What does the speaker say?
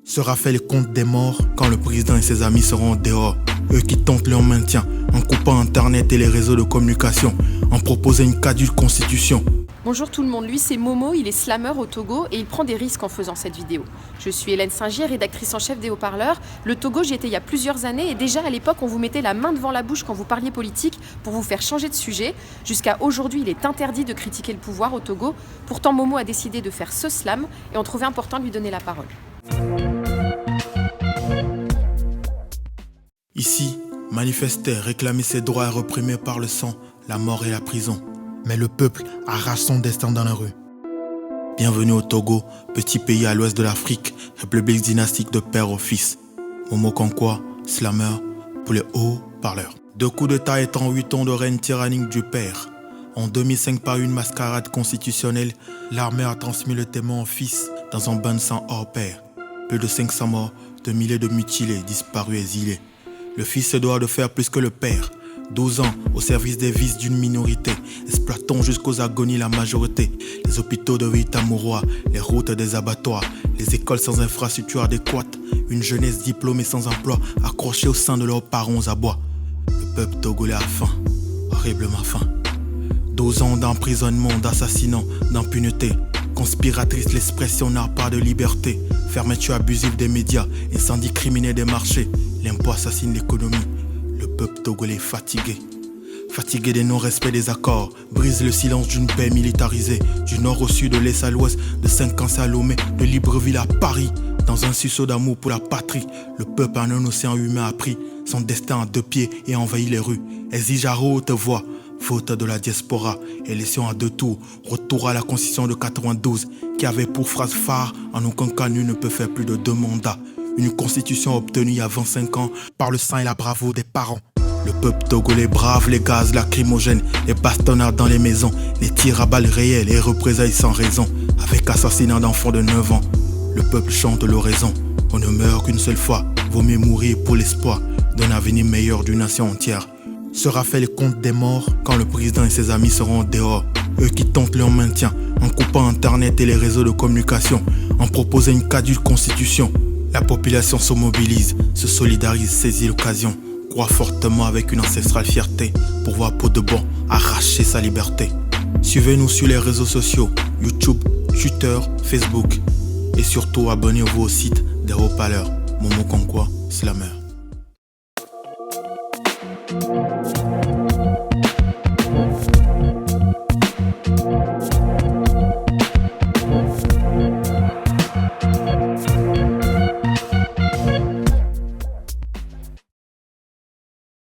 Sera fait le compte des morts quand le président et ses amis seront dehors. Eux qui tentent leur maintien en coupant internet et les réseaux de communication, en proposant une caduque constitution. Bonjour tout le monde, lui c'est Momo, il est slammer au Togo et il prend des risques en faisant cette vidéo. Je suis Hélène Saint-Gier, rédactrice en chef des Haut-Parleurs. Le Togo, j'y étais il y a plusieurs années et déjà à l'époque on vous mettait la main devant la bouche quand vous parliez politique pour vous faire changer de sujet. Jusqu'à aujourd'hui, il est interdit de critiquer le pouvoir au Togo. Pourtant Momo a décidé de faire ce slam et on trouvait important de lui donner la parole. Ici, manifester, réclamer ses droits est réprimé par le sang, la mort et la prison. Mais le peuple arrache son destin dans la rue. Bienvenue au Togo, petit pays à l'ouest de l'Afrique, république dynastique de père au fils. Momo Konkwa, slammer, pour les Haut-Parleurs. 2 coups d'état étant 8 ans de règne tyrannique du père. En 2005, par une mascarade constitutionnelle, l'armée a transmis le témoin au fils dans un bain de sang hors pair. Plus de 500 morts, de milliers de mutilés, disparus, exilés. Le fils se doit de faire plus que le père. 12 ans au service des vices d'une minorité, exploitant jusqu'aux agonies la majorité. Les hôpitaux de Vitamourois, les routes des abattoirs, les écoles sans infrastructure adéquate, une jeunesse diplômée sans emploi, accrochée au sein de leurs parents aux abois. Le peuple togolais a faim, horriblement faim. 12 ans d'emprisonnement, d'assassinat, d'impunité. Conspiratrice, l'expression n'a pas de liberté. Fermeture abusive des médias, incendie criminel des marchés. L'impôt assassine l'économie. Le peuple togolais est fatigué. Fatigué des non-respects des accords. Brise le silence d'une paix militarisée. Du nord au sud, de l'est à l'ouest. De Saint-Quentin à Lomé, de Libreville à Paris. Dans un sursaut d'amour pour la patrie, le peuple en un océan humain a pris son destin à 2 pieds et a envahi les rues. Exige à haute voix, faute de la diaspora, élection à 2 tours, retour à la constitution de 92, qui avait pour phrase phare, en aucun cas nul ne peut faire plus de 2 mandats. Une constitution obtenue il y a 25 ans par le sang et la bravoure des parents. Le peuple togolais brave les gaz lacrymogènes, les bastonnades dans les maisons, les tirs à balles réelles et représailles sans raison, avec assassinat d'enfants de 9 ans. Le peuple chante l'oraison, on ne meurt qu'une seule fois, vaut mieux mourir pour l'espoir d'un avenir meilleur d'une nation entière. Sera fait le compte des morts quand le président et ses amis seront dehors. Eux qui tentent leur maintien en coupant internet et les réseaux de communication, en proposant une caduque constitution. La population se mobilise, se solidarise, saisit l'occasion, croit fortement avec une ancestrale fierté pour voir pour de bon arracher sa liberté. Suivez-nous sur les réseaux sociaux, YouTube, Twitter, Facebook. Et surtout abonnez-vous au site des Haut-Parleurs. Momo Konkwa, slammer.